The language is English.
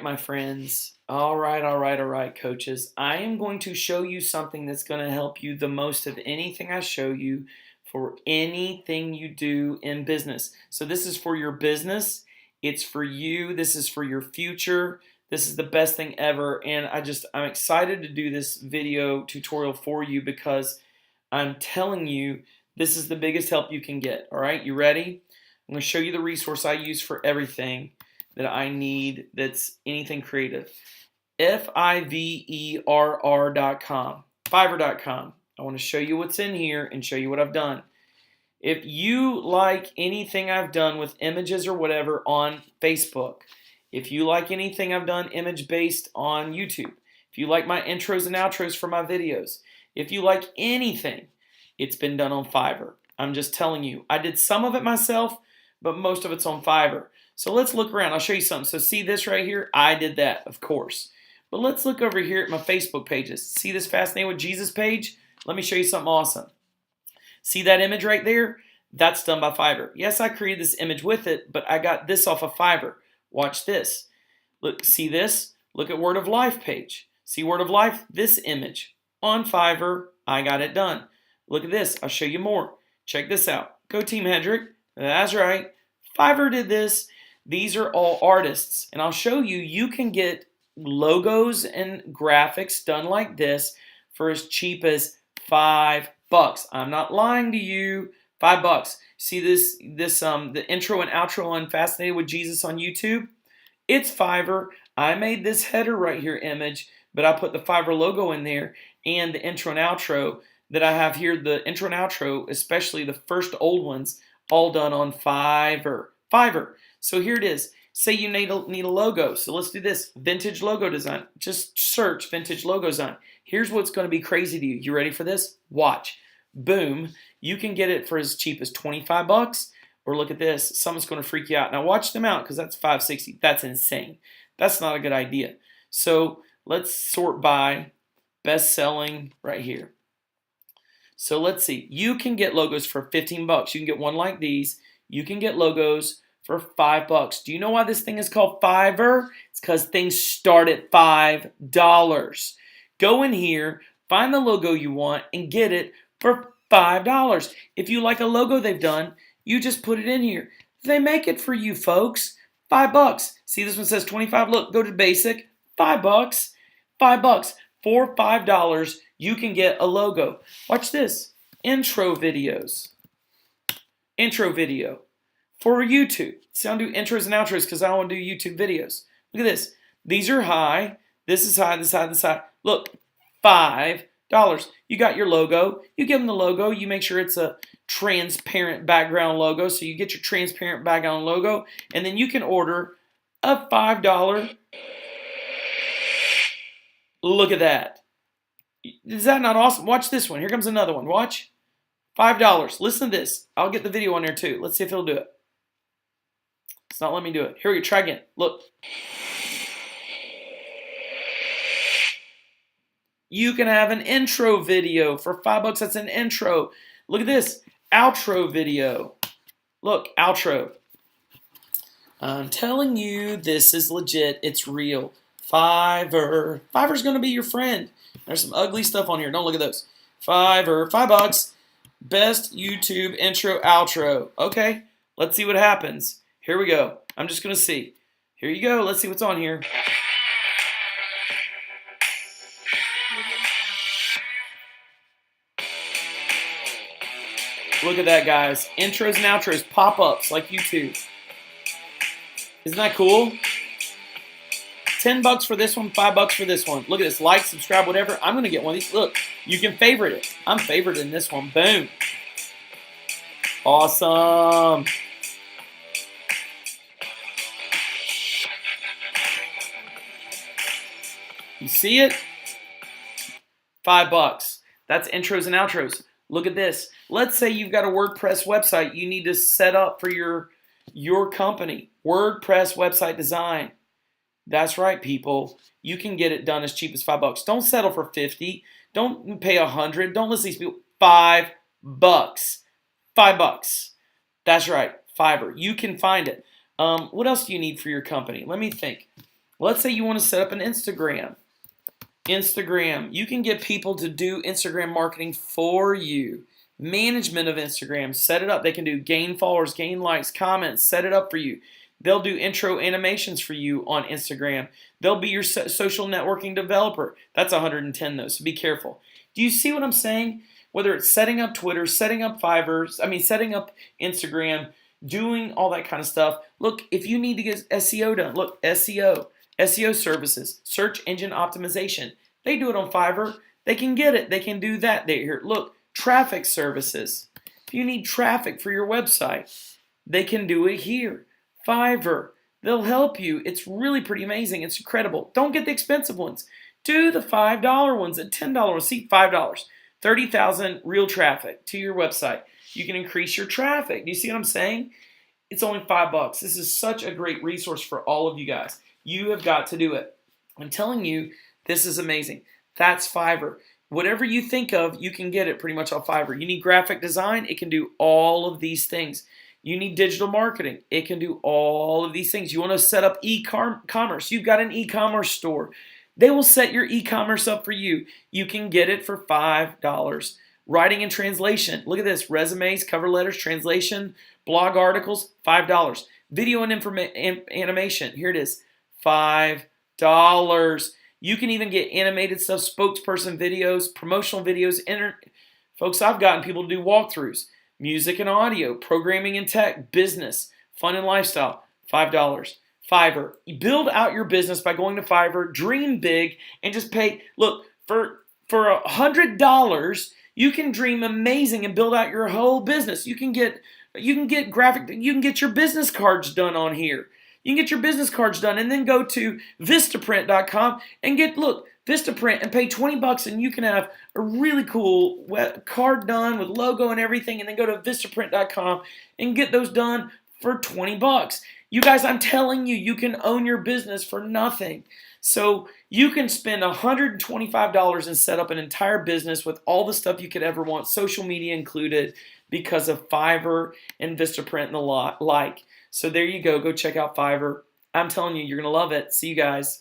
my friends. All right, coaches. I am going to show you something that's going to help you the most of anything I show you for anything you do in business. So this is for your business. It's for you. This is for your future. This is the best thing ever. And I'm excited to do this video tutorial for you because I'm telling you, this is the biggest help you can get. All right, you ready? I'm going to show you the resource I use for everything that I need that's anything creative. Fiverr.com. Fiverr.com. I want to show you what's in here and show you what I've done. If you like anything I've done with images or whatever on Facebook, if you like anything I've done image-based on YouTube, if you like my intros and outros for my videos, if you like anything, it's been done on Fiverr. I'm just telling you. I did some of it myself, but most of it's on Fiverr. So let's look around. I'll show you something. So see this right here? I did that, of course. But let's look over here at my Facebook pages. See this Fascinated with Jesus page? Let me show you something awesome. See that image right there? That's done by Fiverr. Yes, I created this image with it, but I got this off of Fiverr. Watch this. Look, see this? Look at Word of Life page. See Word of Life? This image. On Fiverr, I got it done. Look at this. I'll show you more. Check this out. Go Team Hedrick. That's right. Fiverr did this. These are all artists. And I'll show you, you can get logos and graphics done like this for as cheap as $5. I'm not lying to you. $5. See the intro and outro on Fascinated with Jesus on YouTube? It's Fiverr. I made this header right here image, but I put the Fiverr logo in there and the intro and outro that I have here, the intro and outro, especially the first old ones, all done on Fiverr. Fiverr. So here it is. Say you need a logo. So let's do this. Vintage logo design. Just search vintage logo design. Here's what's going to be crazy to you. You ready for this? Watch. Boom. You can get it for as cheap as $25. Or look at this. Something's going to freak you out. Now watch them out because that's $5.60. That's insane. That's not a good idea. So let's sort by best selling right here. So let's see. You can get logos for $15. You can get one like these. You can get logos for $5. Do you know why this thing is called Fiverr? It's because things start at $5. Go in here, find the logo you want, and get it for $5. If you like a logo they've done, you just put it in here. They make it for you, folks. $5. See, this one says 25. Look, go to basic. $5. $5. For $5, you can get a logo. Watch this. Intro videos. Intro video. For YouTube. See, I don't do intros and outros because I don't want to do YouTube videos. Look at this. These are high. This is high, this is high, this is high. Look, $5. You got your logo. You give them the logo. You make sure it's a transparent background logo. So you get your transparent background logo. And then you can order a $5. Look at that. Is that not awesome? Watch this one. Here comes another one. Watch. $5. Listen to this. I'll get the video on there too. Let's see if it'll do it. It's not letting me do it. Here we go. Try again. Look. You can have an intro video for $5. That's an intro. Look at this. Outro video. Look, outro. I'm telling you, this is legit. It's real. Fiverr. Fiverr's going to be your friend. There's some ugly stuff on here. Don't look at those. Fiverr. $5. Best YouTube intro outro. Okay, let's see what happens. Here we go. I'm just going to see. Here you go. Let's see what's on here. Look at that, guys. Intros and outros, pop-ups like YouTube. Isn't that cool? $10 for this one, $5 for this one. Look at this. Like, subscribe, whatever. I'm going to get one of these. Look, you can favorite it. I'm favoriting this one. Boom. Awesome. You see it? $5. That's intros and outros. Look at this. Let's say you've got a WordPress website you need to set up for your company. WordPress website design. That's right, people. You can get it done as cheap as $5. Don't settle for 50. Don't pay 100. Don't listen to these people. $5. $5. That's right. Fiverr. You can find it. What else do you need for your company? Let me think. Let's say you want to set up an Instagram. You can get people to do Instagram marketing for you. Management of Instagram, set it up. They can do gain followers, gain likes, comments, set it up for you. They'll do intro animations for you on Instagram. They'll be your social networking developer. That's 110 though, so be careful. Do you see what I'm saying? Whether it's setting up Twitter, setting up setting up Instagram, doing all that kind of stuff. Look, if you need to get SEO done, look, SEO services, search engine optimization. They do it on Fiverr. They can get it. They can do that. Here, look, traffic services. If you need traffic for your website, they can do it here. Fiverr. They'll help you. It's really pretty amazing. It's incredible. Don't get the expensive ones. Do the $5 ones, the $10 ones. See, $5. 30,000 real traffic to your website. You can increase your traffic. Do you see what I'm saying? It's only $5. This is such a great resource for all of you guys. You have got to do it. I'm telling you, this is amazing. That's Fiverr. Whatever you think of, you can get it pretty much on Fiverr. You need graphic design, it can do all of these things. You need digital marketing, it can do all of these things. You want to set up e-commerce, you've got an e-commerce store. They will set your e-commerce up for you. You can get it for $5. Writing and translation, look at this, resumes, cover letters, translation, blog articles, $5. Video and animation, here it is, $5. You can even get animated stuff, spokesperson videos, promotional videos. Folks, I've gotten people to do walkthroughs. Music and audio, programming and tech, business, fun and lifestyle, $5. Fiverr. You build out your business by going to Fiverr, dream big, and just pay. Look, for $100, you can dream amazing and build out your whole business. You can get your business cards done on here. You can get your business cards done and then go to Vistaprint.com and get, Vistaprint and pay $20 and you can have a really cool card done with logo and everything, and then go to Vistaprint.com and get those done for $20. You guys, I'm telling you, you can own your business for nothing. So you can spend $125 and set up an entire business with all the stuff you could ever want, social media included, because of Fiverr and Vistaprint and the like. So there you go. Go check out Fiverr. I'm telling you, you're going to love it. See you guys.